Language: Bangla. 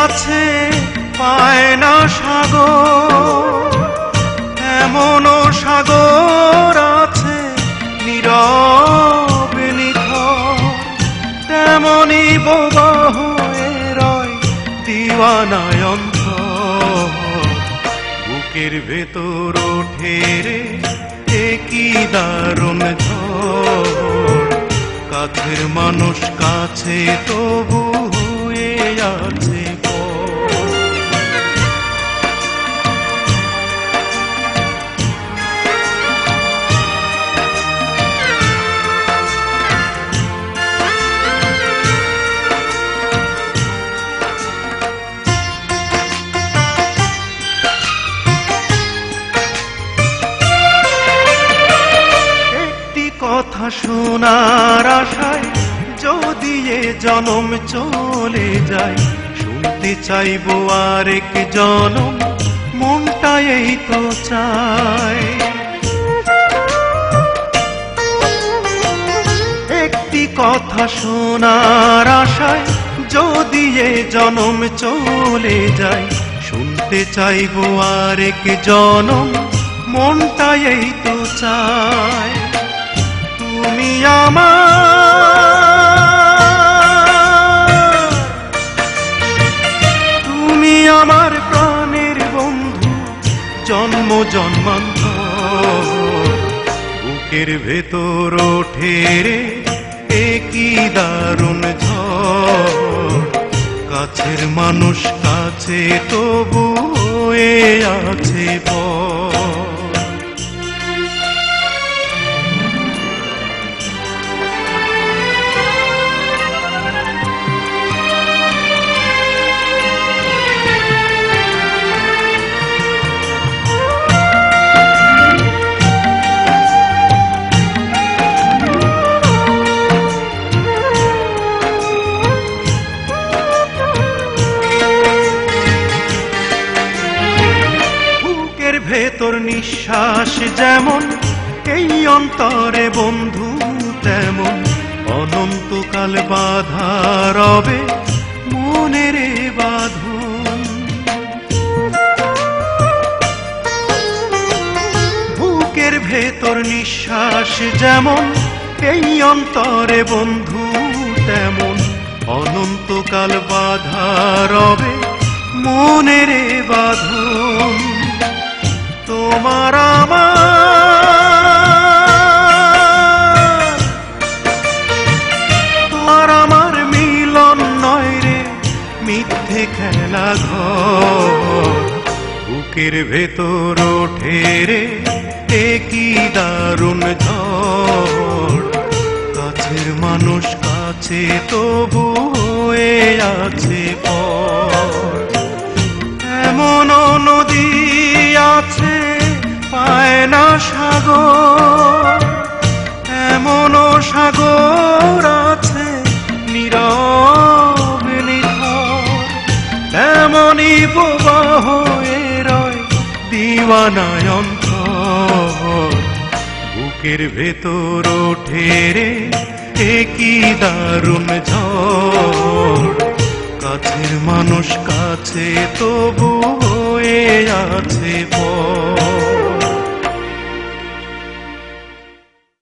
আছে পায় না সাগর, এমনও সাগর আছে নীরব নিথর, তেমনি বোবা হয়ে রয় দিওয়ানায় অন্তর। বুকের ভেতর ওঠে রে কি দারুণ ঝড়, কাছের মানুষ কাছে তবু হয়ে আছে কথা শোনার আশায় যদি এ জনম চলে যায়, শুনতে চাইবো আরেক জনম, মনটা এই তো চায়। একটি কথা শোনার আশায় যদি এ জনম চলে যায়, শুনতে চাইবো আরেক জনম, মনটা এই তো চায়। তুমি আমার প্রাণের বন্ধু, জন্ম জন্মান্তর। বুকের ভেতর ওঠে রে কি দারুণ ঝড়, কাছের মানুষ কাছে তবু হয়ে আছে পর। ভেতর নিঃশ্বাস যেমন এই অন্তরে বন্ধু তেমন, অনন্তকাল বাধা রবে মনের বাঁধন। বুকের ভেতর নিঃশ্বাস যেমন এই অন্তরে বন্ধু তেমন, অনন্তকাল বাধা রবে মনের বাঁধন। তোমার আমার মিলন নয় রে মিথ্যে খেলা ঘর, বুকের ভেতর ওঠে রে কি দারুণ ঝড়, কাছের মানুষ কাছে তবু হয়ে আছে পর। এমন নদী আছে পায় না সাগর, এমনও সাগর আছে নীরব নিথর, তেমনি বোবা হয়ে রয় দিওয়ানায় অন্তর। বুকের ভেতর ওঠে রে কি দারুণ ঝড়, কাছের মানুষ কাছে তবু হয়ে আছে পর।